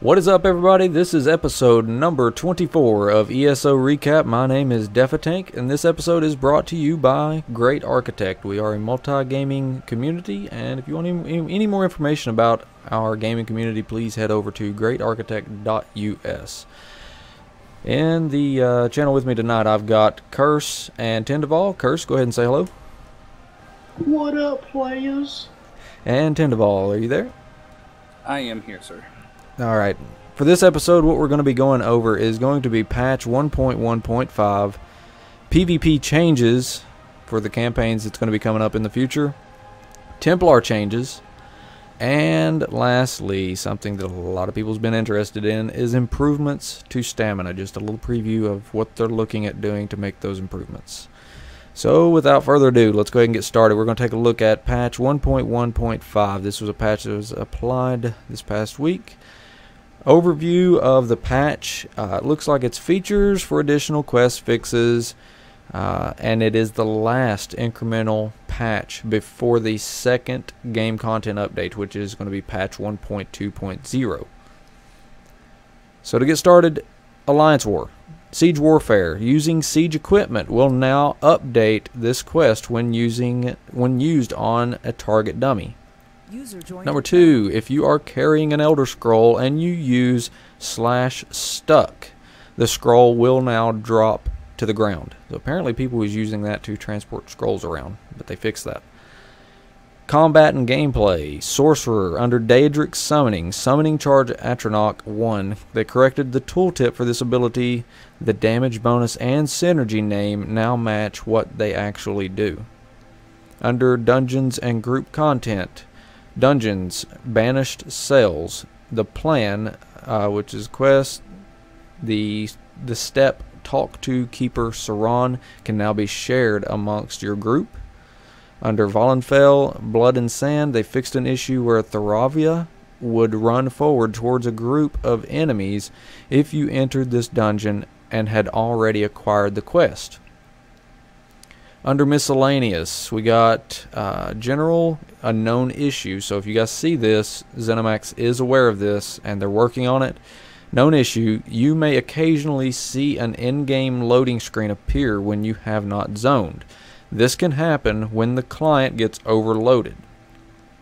What is up, everybody? This is episode number 24 of ESO Recap. My name is Defatank, and this episode is brought to you by Great Architect. We are a multi-gaming community, and if you want any more information about our gaming community, please head over to greatarchitect.us. In the channel with me tonight, I've got Curse and Tendaval. Curse, go ahead and say hello. What up, players? And Tendaval, are you there? I am here, sir. Alright, for this episode, what we're going to be going over is going to be patch 1.1.5, PvP changes for the campaigns that's going to be coming up in the future, Templar changes, and lastly, something that a lot of people's been interested in is improvements to stamina. Just a little preview of what they're looking at doing to make those improvements. So, without further ado, let's go ahead and get started. We're going to take a look at patch 1.1.5. This was a patch that was applied this past week. Overview of the patch. It looks like it's features for additional quest fixes, and it is the last incremental patch before the second game content update, which is going to be patch 1.2.0. So to get started, Alliance War. Siege Warfare. Using siege equipment will now update this quest when used on a target dummy. Number 2, if you are carrying an Elder Scroll and you use /stuck, the scroll will now drop to the ground. So apparently people was using that to transport scrolls around, but they fixed that. Combat and gameplay. Sorcerer under Daedric Summoning. Summoning Charge Atronach 1. They corrected the tooltip for this ability. The damage bonus and synergy name now match what they actually do. Under Dungeons and Group Content. Dungeons, Banished Cells, the Plan, which is quest, the step Talk to Keeper Saran can now be shared amongst your group. Under Valenfell, Blood and Sand, they fixed an issue where Theravia would run forward towards a group of enemies if you entered this dungeon and had already acquired the quest. Under Miscellaneous, we got General Unknown Issue. So if you guys see this, ZeniMax is aware of this, and they're working on it. Known Issue, you may occasionally see an in-game loading screen appear when you have not zoned. This can happen when the client gets overloaded.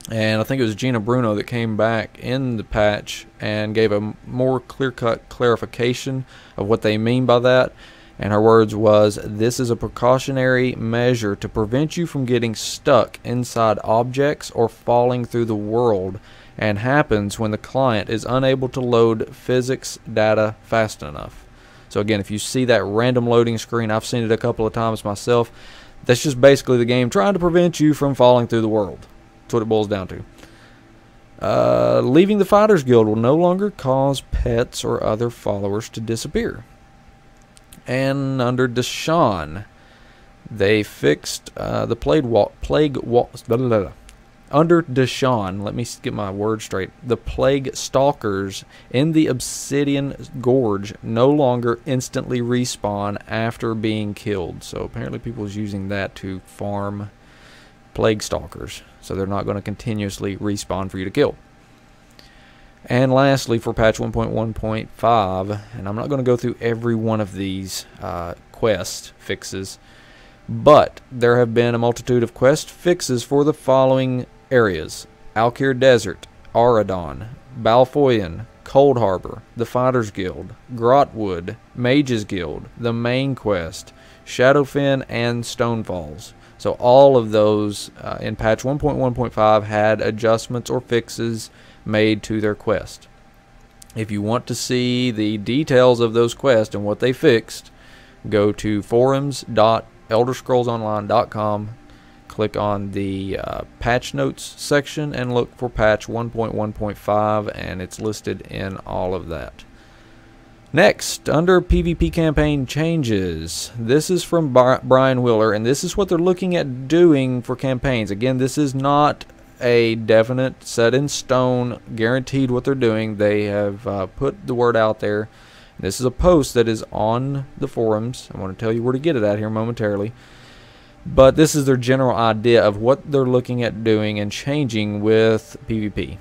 And I think it was Gina Bruno that came back in the patch and gave a more clear-cut clarification of what they mean by that. And her words was, "This is a precautionary measure to prevent you from getting stuck inside objects or falling through the world, and happens when the client is unable to load physics data fast enough." So again, if you see that random loading screen, I've seen it a couple of times myself, that's just basically the game trying to prevent you from falling through the world. That's what it boils down to. Leaving the Fighters Guild will no longer cause pets or other followers to disappear. And under Deshawn, they fixed the under Deshawn, let me get my words straight. The Plague Stalkers in the Obsidian Gorge no longer instantly respawn after being killed. So apparently people was using that to farm Plague Stalkers. So they're not going to continuously respawn for you to kill. And lastly, for patch 1.1.5, and I'm not going to go through every one of these quest fixes, but there have been a multitude of quest fixes for the following areas: Alkir Desert, Auradon, Balfoyan, Cold Harbor, the Fighters Guild, Grotwood, Mages Guild, the main quest, Shadowfen, and Stonefalls. So all of those in patch 1.1.5 had adjustments or fixes made to their quest. If you want to see the details of those quests and what they fixed, go to forums.elderscrollsonline.com, click on the patch notes section, and look for patch 1.1.5, and it's listed in all of that. Next, under PvP campaign changes, this is from Brian Wheeler, and this is what they're looking at doing for campaigns. Again, this is not a definite, set in stone, guaranteed what they're doing. They have put the word out there. This is a post that is on the forums. I want to tell you where to get it at here momentarily. But this is their general idea of what they're looking at doing and changing with PvP.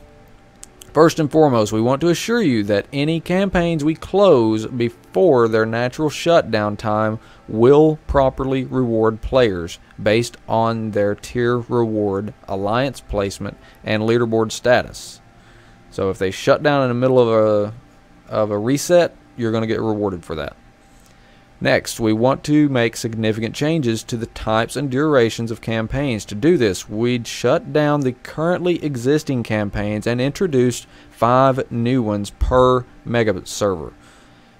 First and foremost, we want to assure you that any campaigns we close before their natural shutdown time will properly reward players based on their tier reward, alliance placement, and leaderboard status. So if they shut down in the middle of a reset, you're going to get rewarded for that. Next, we want to make significant changes to the types and durations of campaigns. To do this, we'd shut down the currently existing campaigns and introduced 5 new ones per megabit server.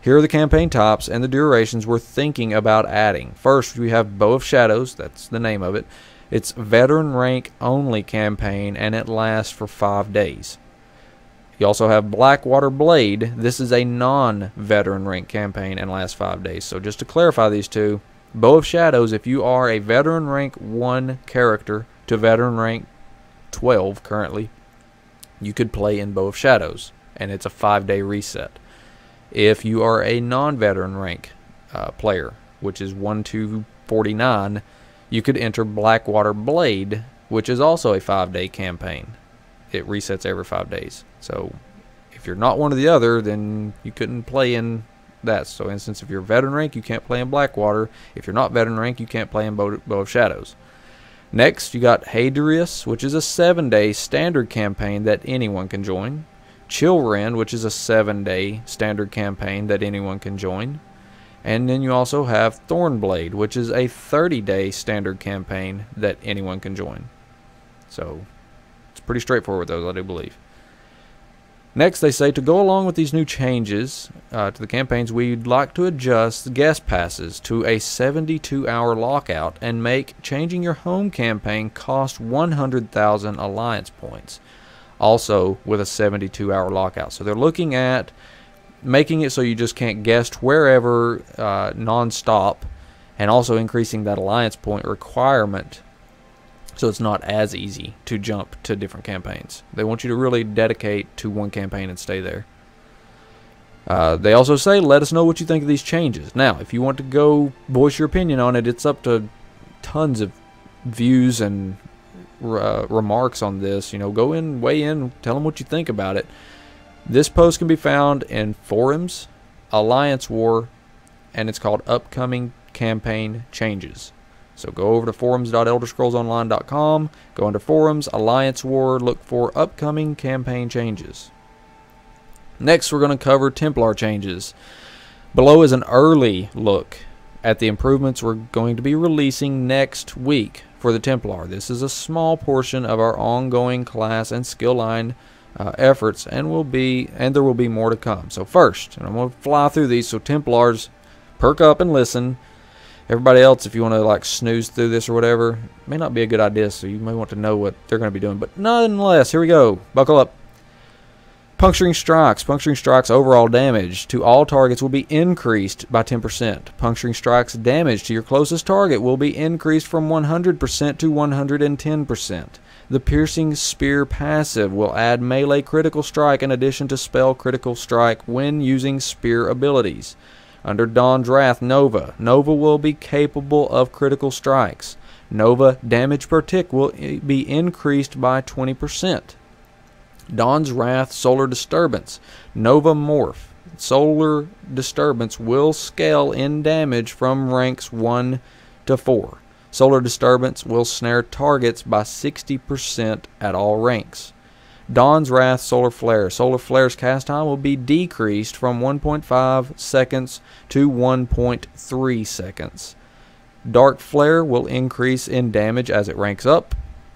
Here are the campaign types and the durations we're thinking about adding. First, we have Bow of Shadows, that's the name of it. It's veteran rank only campaign and it lasts for 5 days. You also have Blackwater Blade. This is a non-veteran rank campaign and lasts 5 days. So just to clarify these two, Bow of Shadows, if you are a veteran rank 1 character to veteran rank 12 currently, you could play in Bow of Shadows, and it's a 5-day reset. If you are a non-veteran rank player, which is 1 to 49, you could enter Blackwater Blade, which is also a 5-day campaign. It resets every 5 days. So if you're not one or the other, then you couldn't play in that. So for instance, if you're veteran rank, you can't play in Blackwater. If you're not veteran rank, you can't play in Bow of Shadows. Next, you got Hadrius, which is a 7-day standard campaign that anyone can join. Chillrend, which is a 7-day standard campaign that anyone can join. And then you also have Thornblade, which is a 30-day standard campaign that anyone can join. So it's pretty straightforward, those, I do believe. Next, they say to go along with these new changes to the campaigns, we'd like to adjust guest passes to a 72-hour lockout and make changing your home campaign cost 100,000 alliance points, also with a 72-hour lockout. So they're looking at making it so you just can't guest wherever non-stop, and also increasing that alliance point requirement so it's not as easy to jump to different campaigns. They want you to really dedicate to one campaign and stay there. They also say, let us know what you think of these changes. Now, if you want to go voice your opinion on it, it's up to tons of views and remarks on this. You know, go in, weigh in, tell them what you think about it. This post can be found in Forums, Alliance War, and it's called Upcoming Campaign Changes. So go over to forums.elderscrollsonline.com, go under Forums, Alliance War, look for Upcoming Campaign Changes. Next, we're going to cover Templar changes. Below is an early look at the improvements we're going to be releasing next week for the Templar. This is a small portion of our ongoing class and skill line efforts, and there will be more to come. So first, and I'm going to fly through these, so Templars, perk up and listen. Everybody else, if you want to like snooze through this or whatever, it may not be a good idea, so you may want to know what they're going to be doing. But nonetheless, here we go. Buckle up. Puncturing strikes. Puncturing strikes overall damage to all targets will be increased by 10%. Puncturing strikes damage to your closest target will be increased from 100% to 110%. The piercing spear passive will add melee critical strike in addition to spell critical strike when using spear abilities. Under Dawn's Wrath Nova, Nova will be capable of critical strikes. Nova damage per tick will be increased by 20%. Dawn's Wrath Solar Disturbance, Nova Morph. Solar Disturbance will scale in damage from ranks 1 to 4. Solar Disturbance will snare targets by 60% at all ranks. Dawn's Wrath Solar Flare. Solar Flare's cast time will be decreased from 1.5 seconds to 1.3 seconds. Dark Flare will increase in damage as it ranks up.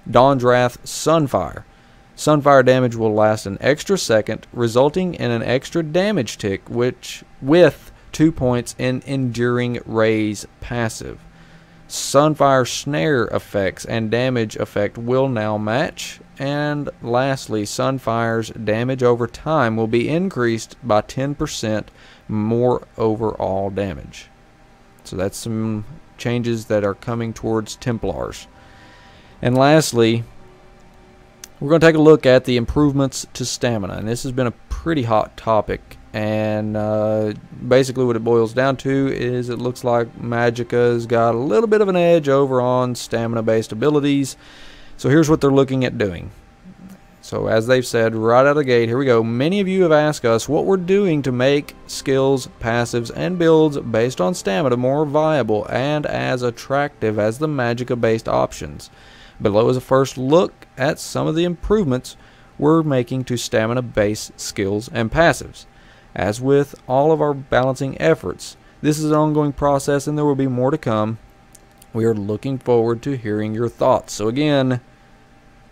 Dawn's Wrath Sunfire. Sunfire damage will last an extra second, resulting in an extra damage tick, which with 2 points in Enduring Rays passive. Sunfire snare effects and damage effect will now match. And lastly, Sunfire's damage over time will be increased by 10% more overall damage. So that's some changes that are coming towards Templars. And lastly, we're going to take a look at the improvements to stamina. And this has been a pretty hot topic. And basically what it boils down to is it looks like Magicka's got a little bit of an edge over on stamina-based abilities. So here's what they're looking at doing. So as they've said right out of the gate, here we go. Many of you have asked us what we're doing to make skills, passives, and builds based on stamina more viable and as attractive as the Magicka-based options. Below is a first look at some of the improvements we're making to stamina-based skills and passives. As with all of our balancing efforts, this is an ongoing process and there will be more to come. We are looking forward to hearing your thoughts. So again,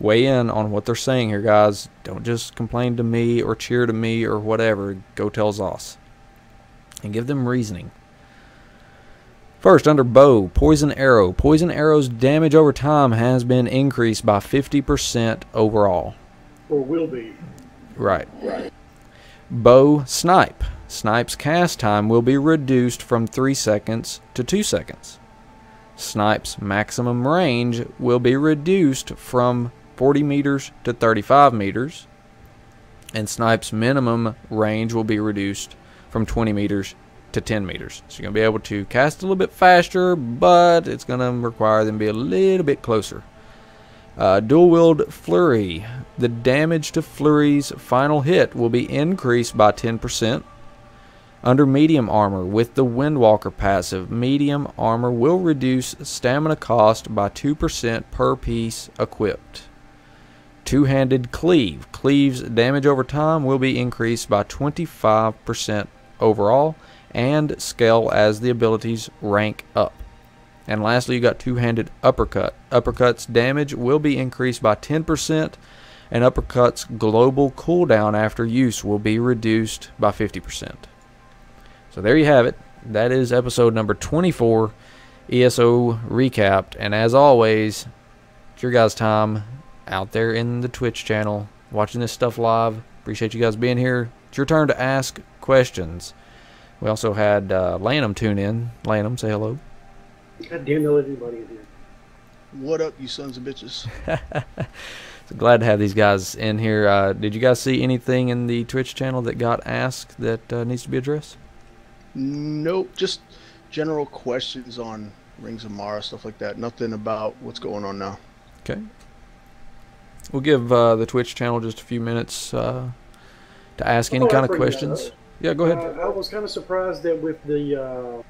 weigh in on what they're saying here, guys. Don't just complain to me or cheer to me or whatever. Go tell Zoss. And give them reasoning. First, under bow, poison arrow. Poison arrow's damage over time has been increased by 50% overall. Or will be. Right. Bow snipe. Snipe's cast time will be reduced from 3 seconds to 2 seconds. Snipe's maximum range will be reduced from 40 meters to 35 meters. And Snipe's minimum range will be reduced from 20 meters to 10 meters. So you're going to be able to cast a little bit faster, but it's going to require them to be a little bit closer. Dual wield flurry. The damage to flurry's final hit will be increased by 10%. Under medium armor, with the Windwalker passive, medium armor will reduce stamina cost by 2% per piece equipped. Two-handed cleave. Cleave's damage over time will be increased by 25% overall and scale as the abilities rank up. And lastly, you got two-handed uppercut. Uppercut's damage will be increased by 10%, and uppercut's global cooldown after use will be reduced by 50%. So there you have it. That is episode number 24, ESO recapped. And as always, it's your guys' time out there in the Twitch channel watching this stuff live. Appreciate you guys being here. It's your turn to ask questions. We also had Lanham tune in. Lanham, say hello. God damn, no everybody in here. What up, you sons of bitches? So glad to have these guys in here. Did you guys see anything in the Twitch channel that got asked that needs to be addressed? Nope, just general questions on Rings of Mara, stuff like that. Nothing about what's going on now. Okay. We'll give the Twitch channel just a few minutes to ask any kind of questions. Yeah, go ahead. I was kind of surprised that with the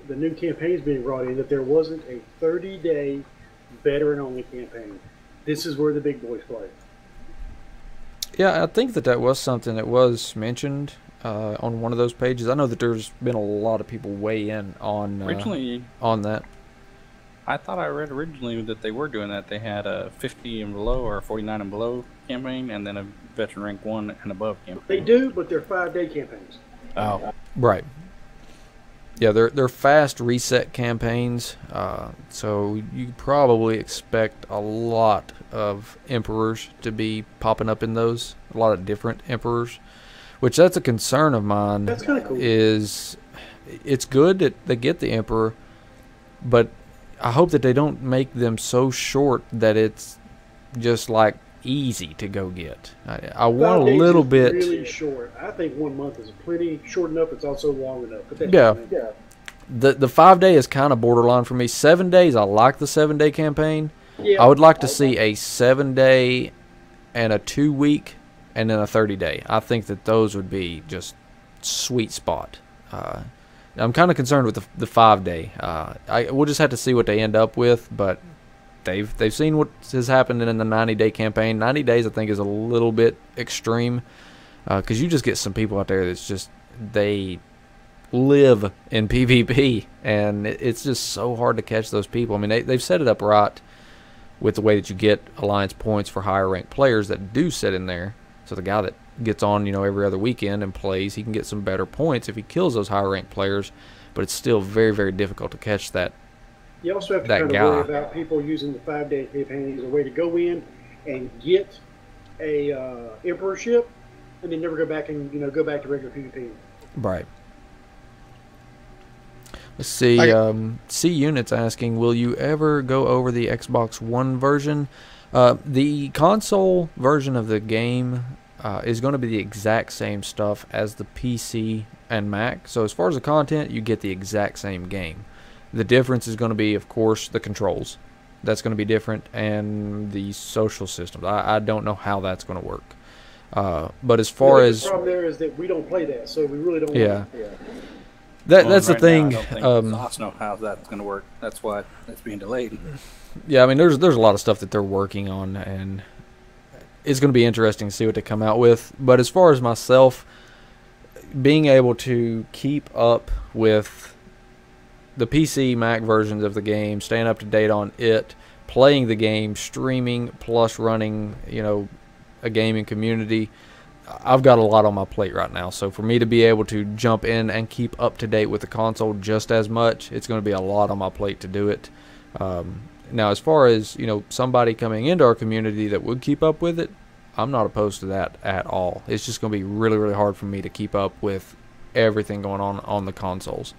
new campaigns being brought in, that there wasn't a 30-day veteran-only campaign. This is where the big boys play. Yeah, I think that was something that was mentioned on one of those pages. I know that there's been a lot of people weigh in on on that. I thought I read originally that they were doing that. They had a 50 and below or a 49 and below campaign, and then a veteran rank 1 and above campaign. They do, but they're 5-day campaigns. Oh, right. Yeah, they're fast reset campaigns, so you probably expect a lot of emperors to be popping up in those. A lot of different emperors, which that's a concern of mine. That's kind of cool. Is it's good that they get the emperor, but I hope that they don't make them so short that it's just like easy to go get. I want a little bit. Really short. I think 1 month is plenty short enough. It's also long enough. But yeah. The 5-day is kind of borderline for me. 7 days, I like the 7-day campaign. Yeah, I would like to see a 7-day and a 2-week and then a 30-day. I think that those would be just sweet spot. I'm kind of concerned with the 5-day. We'll just have to see what they end up with, but they've seen what has happened in the 90-day campaign. 90 days, I think, is a little bit extreme because you just get some people out there that's just they live in PvP, and it's just so hard to catch those people. I mean, they've set it up right with the way that you get alliance points for higher ranked players that do sit in there. So the guy that gets on, every other weekend and plays, he can get some better points if he kills those higher ranked players. But it's still very, very difficult to catch that. You also have to kind of worry about people using the 5-day campaign as a way to go in and get a emperorship, and then never go back and go back to regular PvP. Right. Let's see. C Unit's asking, will you ever go over the Xbox One version? The console version of the game is going to be the exact same stuff as the PC and Mac. So as far as the content, you get the exact same game. The difference is going to be, of course, the controls. that's going to be different, and the social systems. I don't know how that's going to work. But as far as the problem there is that we don't play that, so we really don't. Yeah. Yeah. That's right the thing. Now, I don't think Sauce know how that's going to work. That's why it's being delayed. Yeah, I mean, there's a lot of stuff that they're working on, and it's going to be interesting to see what they come out with. But as far as myself, being able to keep up with the PC, Mac versions of the game, staying up to date on it, playing the game, streaming, plus running, a gaming community, I've got a lot on my plate right now. So for me to be able to jump in and keep up to date with the console just as much, it's going to be a lot on my plate to do it. Now, as far as, somebody coming into our community that would keep up with it, I'm not opposed to that at all. It's just going to be really, really hard for me to keep up with everything going on the consoles.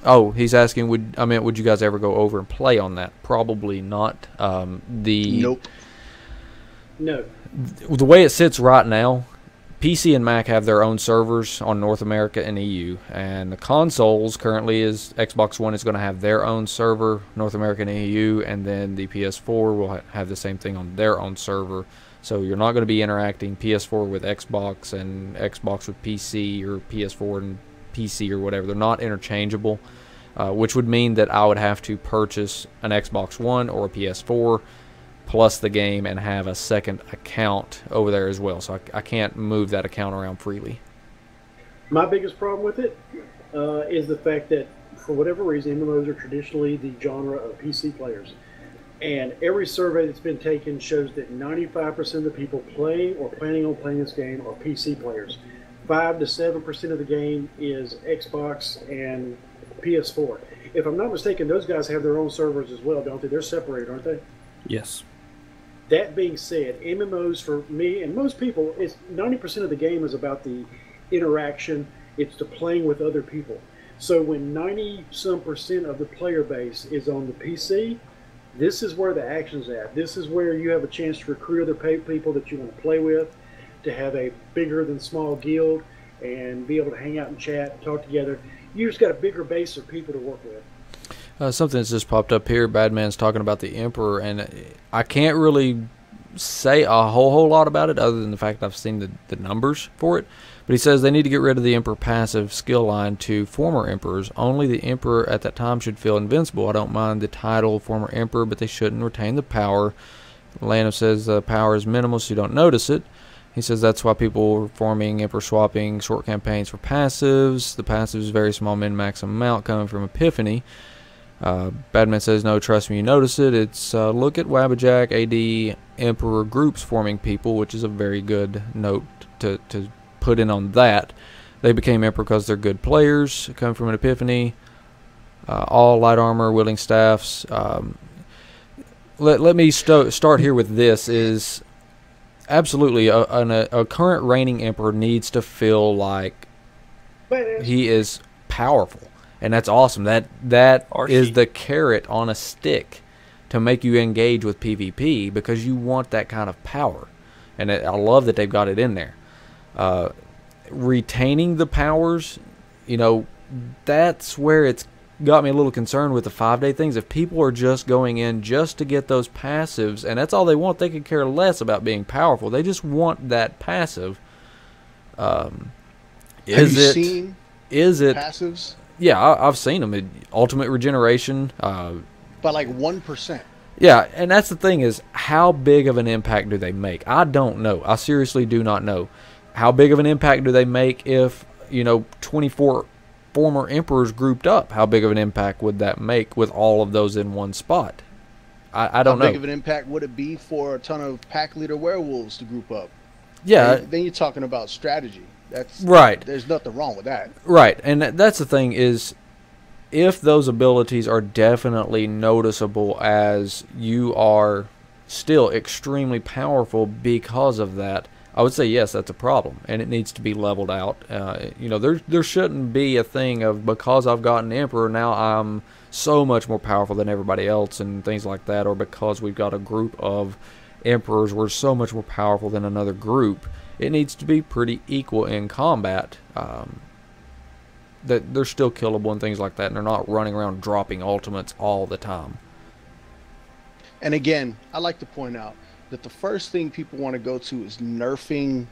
Oh, he's asking, would you guys ever go over and play on that? Probably not. Nope. No. The way it sits right now, PC and Mac have their own servers on North America and EU, and the consoles currently is Xbox One is going to have their own server, North America and EU, and then the PS4 will have the same thing on their own server. So you're not going to be interacting PS4 with Xbox and Xbox with PC, or PS4 and PC or whatever. They're not interchangeable, which would mean that I would have to purchase an Xbox One or a PS4 plus the game and have a second account over there as well. So I can't move that account around freely. My biggest problem with it is the fact that, for whatever reason, MMOs are traditionally the genre of PC players. And every survey that's been taken shows that 95% of the people playing or planning on playing this game are PC players. 5 to 7% of the game is Xbox and PS4. If I'm not mistaken, those guys have their own servers as well, don't they? They're separated, aren't they? Yes. That being said, MMOs for me and most people, it's 90% of the game is about the interaction. It's the playing with other people. So when 90-some% of the player base is on the PC, this is where the action's at. This is where you have a chance to recruit other people that you want to play with, to have a bigger than small guild, and be able to hang out and chat, and talk together. You just got a bigger base of people to work with. Something that's just popped up here. Badman's talking about the Emperor, and I can't really say a whole lot about it other than the fact that I've seen the numbers for it. But he says they need to get rid of the Emperor passive skill line to former Emperors. Only the Emperor at that time should feel invincible. I don't mind the title former Emperor, but they shouldn't retain the power. Lano says the power is minimal, so you don't notice it. He says that's why people are forming Emperor swapping short campaigns for passives. The passive is very small min-max amount coming from Epiphany. Badman says, no, trust me, you notice it. It's look at Wabbajack, AD, Emperor groups forming people, which is a very good note to put in on that. They became Emperor because they're good players, coming from an Epiphany. All light armor, wielding staffs. Let me start here with this. Is absolutely a current reigning Emperor needs to feel like he is powerful. And that's awesome. That is the carrot on a stick to make you engage with PvP, because you want that kind of power. And I love that they've got it in there. Retaining the powers, that's where it's got me a little concerned with the 5-day things. If people are just going in just to get those passives, and that's all they want, they could care less about being powerful. They just want that passive. Have you seen passives? Yeah, I've seen them. Ultimate regeneration. By like 1%. Yeah, and that's the thing, is how big of an impact do they make? I don't know. I seriously do not know. How big of an impact do they make if, 24 former Emperors grouped up? How big of an impact would that make with all of those in one spot? I don't know. How big of an impact would it be for a ton of pack leader werewolves to group up? Yeah. Then you're talking about strategy. That's right. There's nothing wrong with that. Right, and that's the thing, is if those abilities are definitely noticeable as you are still extremely powerful because of that, I would say yes, that's a problem, and it needs to be leveled out. There shouldn't be a thing of, because I've gotten Emperor, now I'm so much more powerful than everybody else and things like that, or because we've got a group of Emperors, we're so much more powerful than another group. It needs to be pretty equal in combat. that they're still killable and things like that, and they're not running around dropping ultimates all the time. And again, I like to point out that the first thing people want to go to is nerfing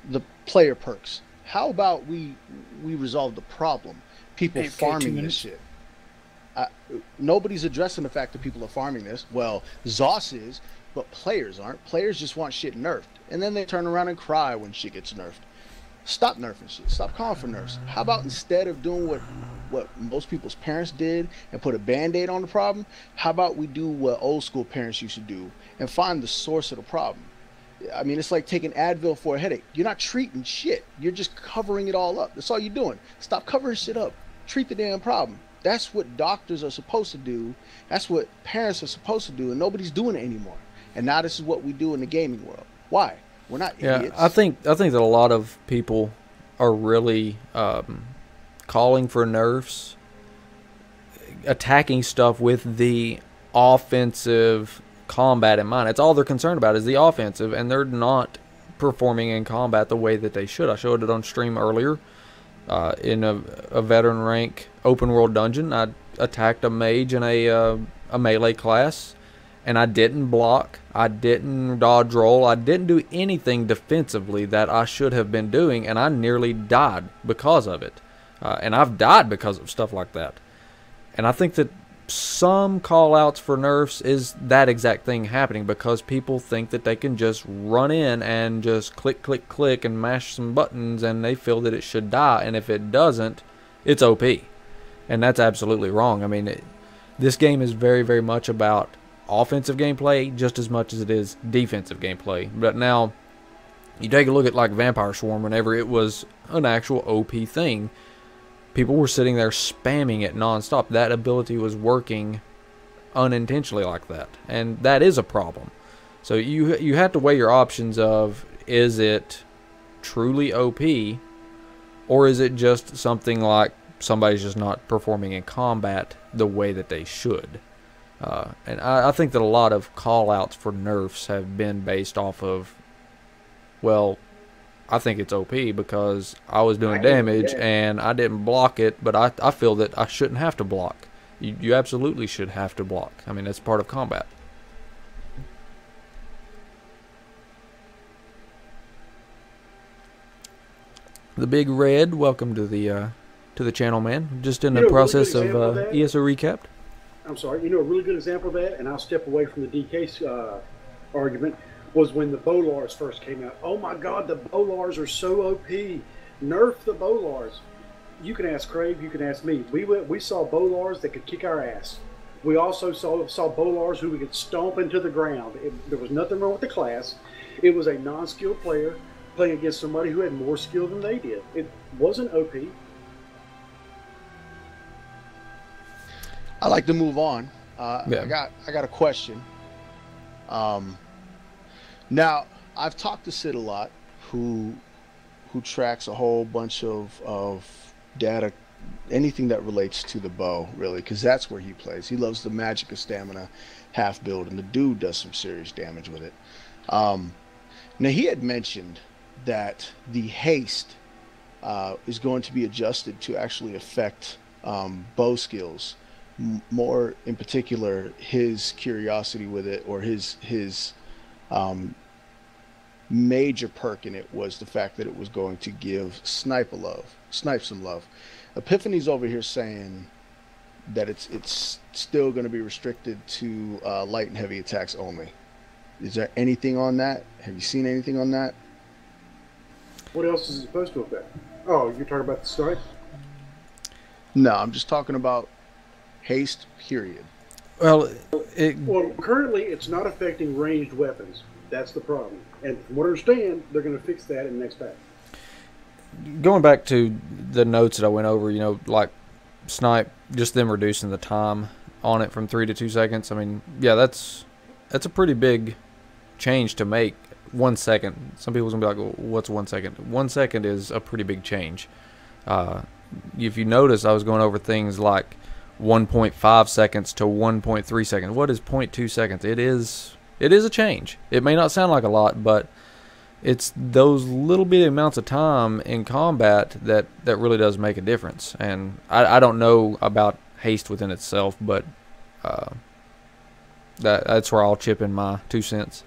the player perks. How about we resolve the problem? People farming this shit. Nobody's addressing the fact that people are farming this. Well, ZOS is, but players aren't. Players just want shit nerfed. And then they turn around and cry when shit gets nerfed. Stop nerfing shit. Stop calling for nerfs. How about instead of doing what most people's parents did and put a band-aid on the problem, how about we do what old school parents used to do and find the source of the problem? I mean, it's like taking Advil for a headache. You're not treating shit. You're just covering it all up. That's all you're doing. Stop covering shit up. Treat the damn problem. That's what doctors are supposed to do. That's what parents are supposed to do, and nobody's doing it anymore. And now this is what we do in the gaming world. Why? We're not idiots. I think that a lot of people are really calling for nerfs, attacking stuff with the offensive combat in mind. It's all they're concerned about is the offensive, and they're not performing in combat the way that they should. I showed it on stream earlier. In a veteran rank open world dungeon, I attacked a mage in a melee class, and I didn't block, I didn't dodge roll, I didn't do anything defensively that I should have been doing, and I nearly died because of it. And I've died because of stuff like that. And I think that some call-outs for nerfs is that exact thing happening, because people think that they can just run in and just click, click, click and mash some buttons, and they feel that it should die, and if it doesn't, it's OP. And that's absolutely wrong. I mean, this game is very, very much about offensive gameplay just as much as it is defensive gameplay. But now, you take a look at like Vampire Swarm, whenever it was an actual OP thing, people were sitting there spamming it nonstop. That ability was working unintentionally like that, and that is a problem. So you have to weigh your options of, is it truly OP, or is it just something like somebody's just not performing in combat the way that they should? And I think that a lot of call-outs for nerfs have been based off of, well, I think it's OP because I was doing damage and I didn't block it, but I feel that I shouldn't have to block. You absolutely should have to block. I mean, that's part of combat. The Big Red, welcome to the channel, man. Just in the process of ESO recap. I'm sorry. You know, a really good example of that, and I'll step away from the DK argument, was when the Bolars first came out. Oh my God, the Bolars are so OP. Nerf the Bolars. You can ask Crave, you can ask me. We saw Bolars that could kick our ass. We also saw Bolars who we could stomp into the ground. There was nothing wrong with the class. It was a non-skilled player playing against somebody who had more skill than they did. It wasn't OP. I like to move on. I got a question. Now, I've talked to Sid a lot, who tracks a whole bunch of data, anything that relates to the bow, really, because that's where he plays. He loves the magic of stamina half build, and the dude does some serious damage with it. Now, he had mentioned that the haste is going to be adjusted to actually affect bow skills. More in particular, his curiosity with it, or his major perk in it, was the fact that it was going to give snipe some love. Epiphany's over here saying that it's still going to be restricted to light and heavy attacks only. Is there anything on that? Have you seen anything on that? What else is it supposed to affect? Oh, you're talking about the snipe? No, I'm just talking about haste, period. Well, currently it's not affecting ranged weapons. That's the problem. And from what I understand, they're going to fix that in the next patch. Going back to the notes that I went over, you know, like snipe, just them reducing the time on it from 3 to 2 seconds. I mean, yeah, that's a pretty big change to make. 1 second. Some people's gonna be like, well, what's 1 second? 1 second is a pretty big change. If you notice, I was going over things like 1.5 seconds to 1.3 seconds. What is 0.2 seconds? It is a change. It may not sound like a lot, but it's those little bitty amounts of time in combat that really does make a difference. And I don't know about haste within itself, but that's where I'll chip in my 2 cents.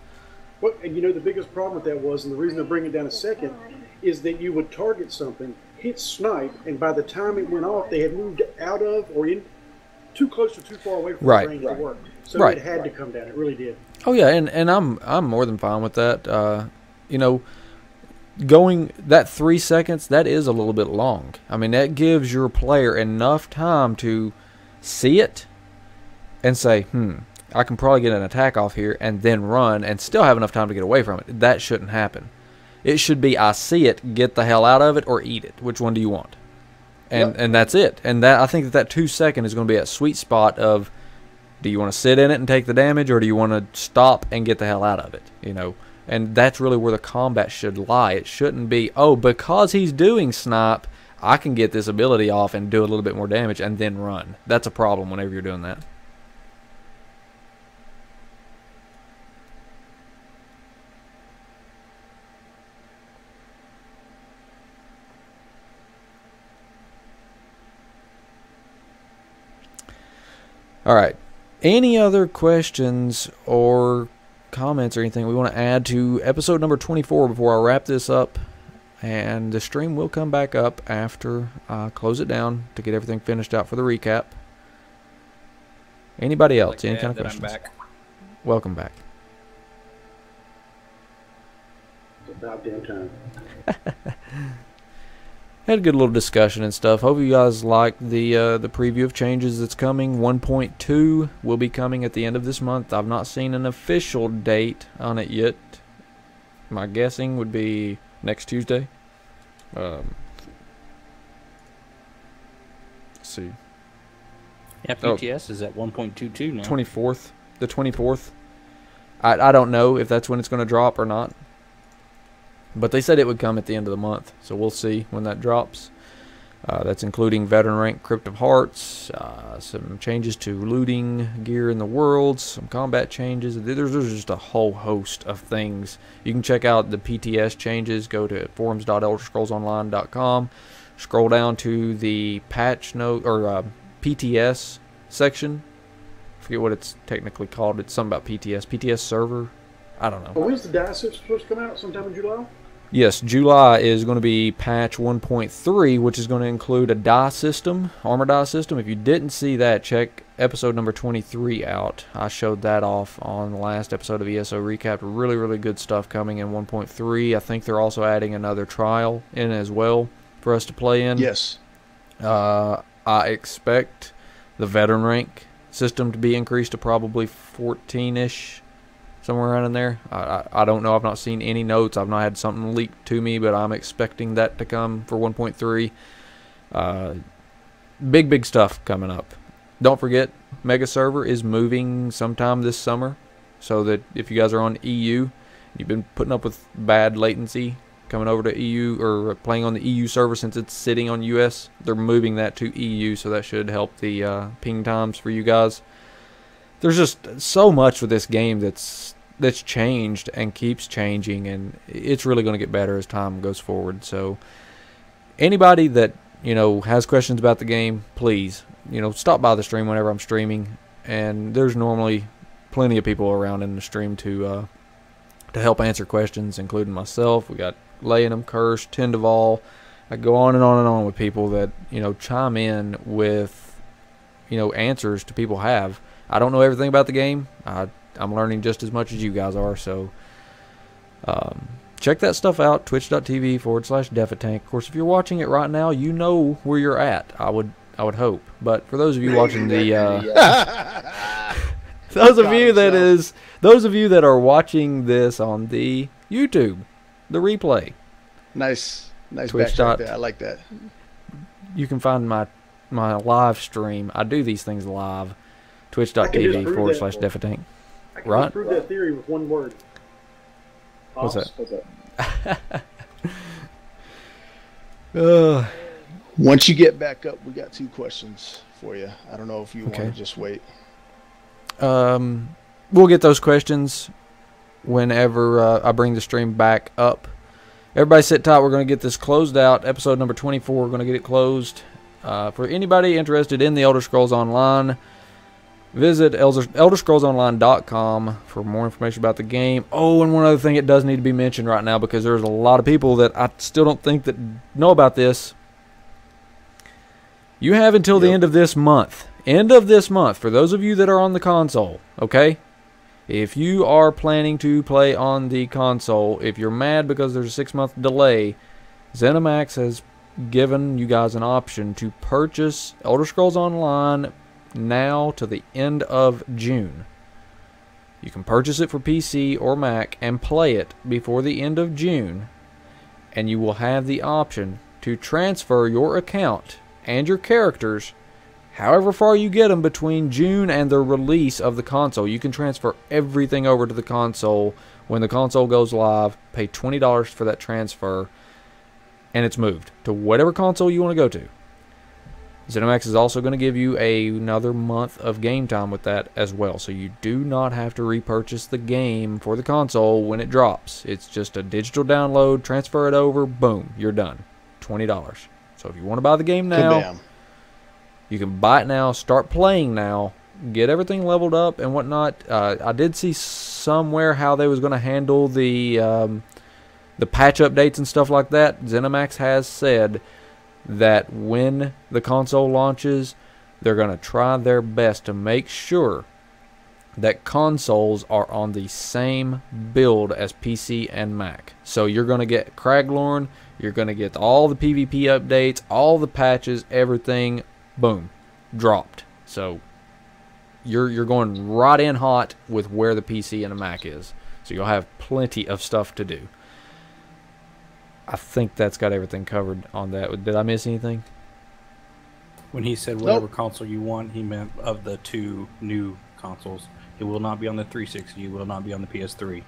Well, and you know, the biggest problem with that was, and the reason I bring it down a second, is that you would target something, hit snipe, and by the time it went off, they had moved out of or in too close or too far away from the range to work. So it had to come down. It really did. Oh yeah, and I'm more than fine with that. You know, going that 3 seconds, that is a little bit long. I mean, that gives your player enough time to see it and say, I can probably get an attack off here, and then run and still have enough time to get away from it. That shouldn't happen. It should be, I see it, get the hell out of it, or eat it. Which one do you want? And that's it. And that, I think that 2 second is going to be a sweet spot of, do you want to sit in it and take the damage, or do you want to stop and get the hell out of it? You know, and that's really where the combat should lie. It shouldn't be, oh, because he's doing snipe, I can get this ability off and do a little bit more damage and then run. That's a problem whenever you're doing that. All right. Any other questions or comments or anything we want to add to episode number 24 before I wrap this up? And the stream will come back up after I close it down to get everything finished out for the recap. Anybody else? Any kind of questions? I'm back. Welcome back. It's about damn time. Had a good little discussion and stuff. Hope you guys liked the preview of changes that's coming. 1.2 will be coming at the end of this month. I've not seen an official date on it yet. My guessing would be next Tuesday. Let's see. Yeah, PTS is at 1.22 now. 24th. The 24th. I don't know if that's when it's going to drop or not. But they said it would come at the end of the month, so we'll see when that drops. That's including veteran rank Crypt of Hearts, some changes to looting gear in the worlds, some combat changes. There's just a whole host of things. You can check out the PTS changes. Go to forums.elderscrollsonline.com. Scroll down to the patch note or PTS section. I forget what it's technically called. It's something about PTS. PTS server. I don't know. Well, when's the dice supposed to come out? Sometime in July? Yes, July is going to be patch 1.3, which is going to include a die system, armor die system. If you didn't see that, check episode number 23 out. I showed that off on the last episode of ESO Recap. Really, really good stuff coming in 1.3. I think they're also adding another trial in as well for us to play in. Yes. I expect the veteran rank system to be increased to probably 14-ish. Somewhere around in there. I don't know. I've not seen any notes. I've not had something leaked to me, but I'm expecting that to come for 1.3. Big stuff coming up. Don't forget, Mega Server is moving sometime this summer, so that if you guys are on EU, you've been putting up with bad latency coming over to EU or playing on the EU server since it's sitting on US, they're moving that to EU, so that should help the ping times for you guys. There's just so much with this game that's changed and keeps changing, and it's really going to get better as time goes forward. So anybody that, you know, has questions about the game, please, you know, stop by the stream whenever I'm streaming, and there's normally plenty of people around in the stream to help answer questions, including myself. We got Layinum, Kirsch, Tindaval. I go on and on with people that, you know, chime in with, you know, answers to people have. I don't know everything about the game. I'm learning just as much as you guys are, so check that stuff out, twitch.tv/Defatank. Of course, if you're watching it right now, you know where you're at, I would hope. But for those of you watching the those of you that are watching this on the YouTube, the replay. Nice Twitch backtrack there. I like that. You can find my live stream. I do these things live. Twitch.tv/Defatank. I can just prove that theory with one word. What's that? Once you get back up, we got 2 questions for you. I don't know if you want to just wait. We'll get those questions whenever I bring the stream back up. Everybody sit tight. We're going to get this closed out. Episode number 24, we're going to get it closed. For anybody interested in the Elder Scrolls Online, visit elderscrollsonline.com for more information about the game. Oh, and one other thing, it does need to be mentioned right now because there's a lot of people that I still don't think that know about this. You have until the end of this month. End of this month, for those of you that are on the console, okay? If you are planning to play on the console, if you're mad because there's a 6-month delay, ZeniMax has given you guys an option to purchase Elder Scrolls Online now to the end of June. You can purchase it for PC or Mac and play it before the end of June, and you will have the option to transfer your account and your characters however far you get them between June and the release of the console. You can transfer everything over to the console when the console goes live, pay $20 for that transfer, and it's moved to whatever console you want to go to. ZeniMax is also going to give you another month of game time with that as well, so you do not have to repurchase the game for the console when it drops. It's just a digital download, transfer it over, boom, you're done. $20. So if you want to buy the game now, Kabam. you can buy it now, start playing now, get everything leveled up and whatnot. I did see somewhere how they was going to handle the patch updates and stuff like that. ZeniMax has said that when the console launches, they're going to try their best to make sure that consoles are on the same build as PC and Mac. So you're going to get Craglorn, you're going to get all the PvP updates, all the patches, everything, boom, dropped. So you're going right in hot with where the PC and the Mac is. So you'll have plenty of stuff to do. I think that's got everything covered on that. Did I miss anything? When he said whatever console you want, he meant of the two new consoles. It will not be on the 360. It will not be on the PS3.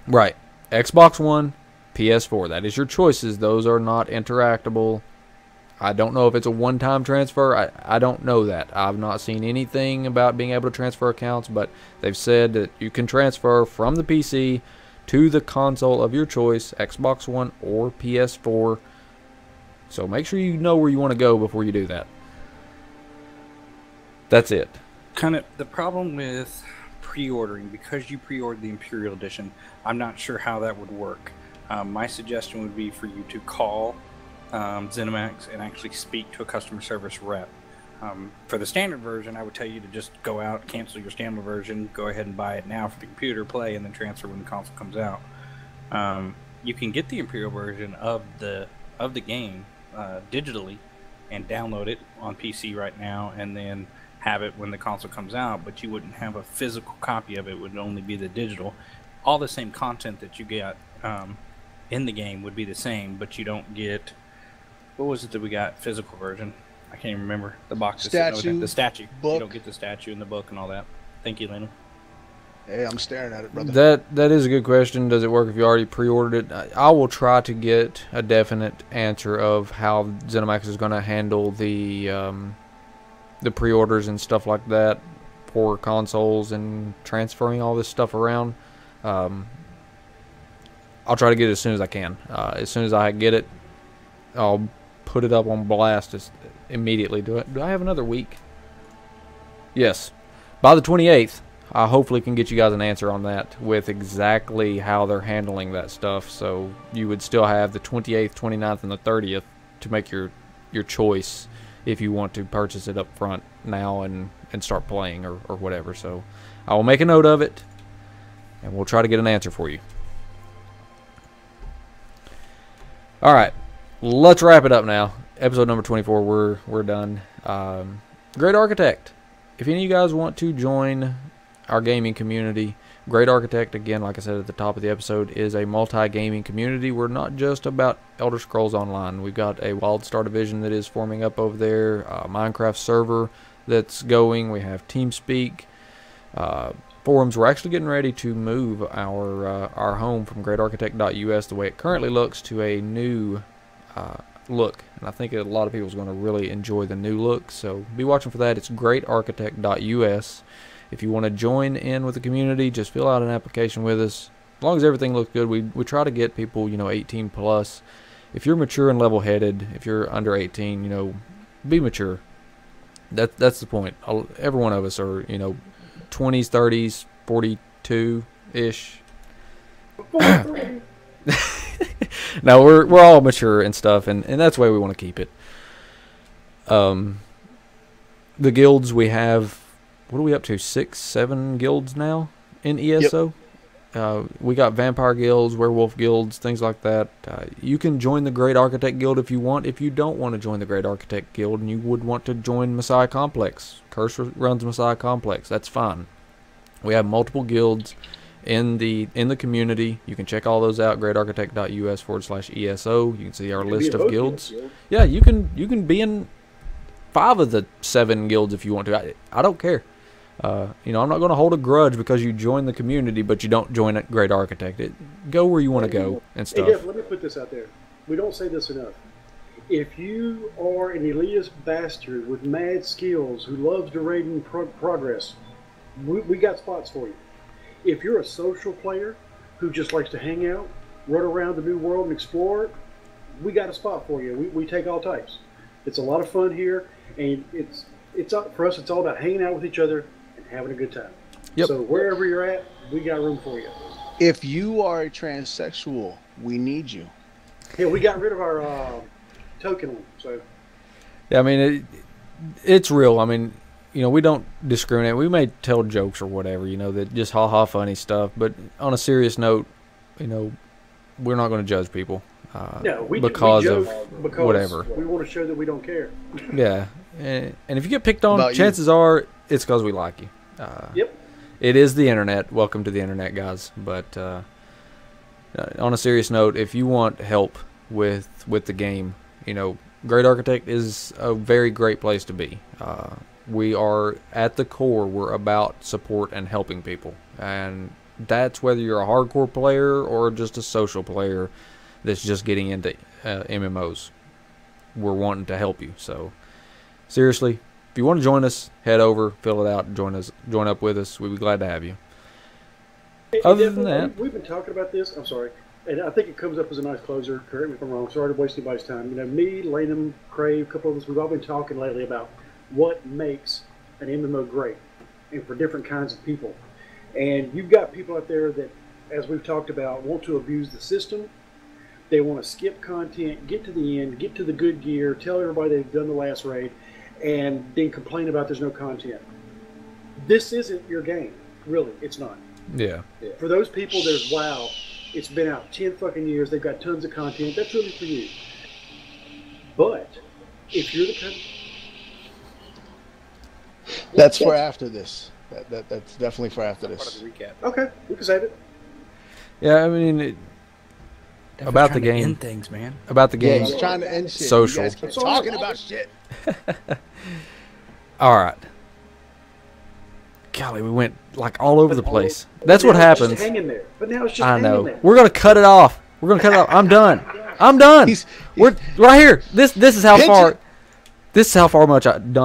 Right. Xbox One, PS4. That is your choices. Those are not interactable. I don't know if it's a one-time transfer. I don't know that. I've not seen anything about being able to transfer accounts, but they've said that you can transfer from the PC to the console of your choice, Xbox One or PS4. So make sure you know where you want to go before you do that. That's it. Kind of the problem with pre-ordering, because you pre-ordered the Imperial Edition, I'm not sure how that would work. My suggestion would be for you to call ZeniMax and actually speak to a customer service rep. For the standard version, I would tell you to just go out, cancel your standard version, go ahead and buy it now for the computer, play, and then transfer when the console comes out. You can get the Imperial version of the game digitally and download it on PC right now, and then have it when the console comes out, but you wouldn't have a physical copy of it. It would only be the digital. All the same content that you get in the game would be the same, but you don't get, what was it that we got physical version? I can't even remember. The box. Statue. The statue. Book. You don't get the statue in the book and all that. Thank you, Lena. Hey, I'm staring at it, brother. That is a good question. Does it work if you already pre-ordered it? I will try to get a definite answer of how ZeniMax is going to handle the pre-orders and stuff like that for consoles and transferring all this stuff around. I'll try to get it as soon as I can. As soon as I get it, I'll put it up on blast immediately. Do I have another week? Yes. By the 28th, I hopefully can get you guys an answer on that with exactly how they're handling that stuff. So you would still have the 28th, 29th, and the 30th to make your choice if you want to purchase it up front now and start playing or whatever. So I will make a note of it, and we'll try to get an answer for you. All right, let's wrap it up now. Episode number 24, we're done. Great Architect. If any of you guys want to join our gaming community, Great Architect, again, like I said at the top of the episode, is a multi-gaming community. We're not just about Elder Scrolls Online. We've got a WildStar division that is forming up over there, a Minecraft server that's going. We have TeamSpeak, forums. We're actually getting ready to move our home from greatarchitect.us, the way it currently looks, to a new look. And I think a lot of people are going to really enjoy the new look. So be watching for that. It's greatarchitect.us. If you want to join in with the community, just fill out an application with us. long as everything looks good, we try to get people, 18 plus. If you're mature and level-headed, if you're under 18, be mature. That's the point. Every one of us are, 20s, 30s, 42-ish. No, we're all mature and stuff, and that's the way we want to keep it. The guilds we have, what are we up to? 6, 7 guilds now in ESO. Yep. We got vampire guilds, werewolf guilds, things like that. You can join the Great Architect Guild if you want. If you don't want to join the Great Architect Guild and you would want to join Messiah Complex, Curse runs Messiah Complex. That's fine. We have multiple guilds in the community. You can check all those out. greatarchitect.us/ESO. You can see our list of guilds. Yeah, you can be in 5 of the 7 guilds if you want to. I don't care. I'm not going to hold a grudge because you join the community, but you don't join a Great Architect. Go where you want to go and stuff. Hey, Jeff, let me put this out there. We don't say this enough. If you are an elitist bastard with mad skills who loves to raid and progress, we got spots for you. If you're a social player who just likes to hang out, run around the new world and explore, we got a spot for you. We take all types. It's a lot of fun here, and for us, it's all about hanging out with each other and having a good time. Yep. So wherever you're at, we got room for you. If you are a transsexual, we need you. Yeah, we got rid of our token one. So. Yeah, I mean, it's real. I mean, we don't discriminate. We may tell jokes or whatever, that just ha-ha funny stuff. But on a serious note, we're not going to judge people. No, because whatever. We want to show that we don't care. Yeah. And if you get picked on, chances are it's because we like you. Yep. It is the internet. Welcome to the internet, guys. But on a serious note, if you want help with the game, Great Architect is a very great place to be. We are, at the core, we're about support and helping people. And that's whether you're a hardcore player or just a social player that's just getting into MMOs. We're wanting to help you. So, seriously, if you want to join us, head over, fill it out, and join up with us. We'd be glad to have you. Other than that, we've been talking about this. I'm sorry, and I think it comes up as a nice closer. Correct me if I'm wrong. Sorry to waste anybody's time. Me, Lanham, Crave, a couple of us, we've all been talking lately about what makes an MMO great, and for different kinds of people. And you've got people out there that, as we've talked about, want to abuse the system. They want to skip content, get to the end, get to the good gear, tell everybody they've done the last raid, and then complain about there's no content. This isn't your game. Really, it's not. Yeah. For those people, there's WoW. It's been out 10 fucking years. They've got tons of content. That's really for you. But if you're the kind... That's for after this. That's definitely for after this. Okay, we can save it. Yeah, I mean... about the game, end things, man. About the game, he's trying to end shit. Social. You guys keep talking about shit. All right. Golly, we went like all over the place. That's what happens. Hanging there. But now it's just I know. There. We're gonna cut it off. I'm done. I'm done. We're right here. This is how far. This is how far much I've done.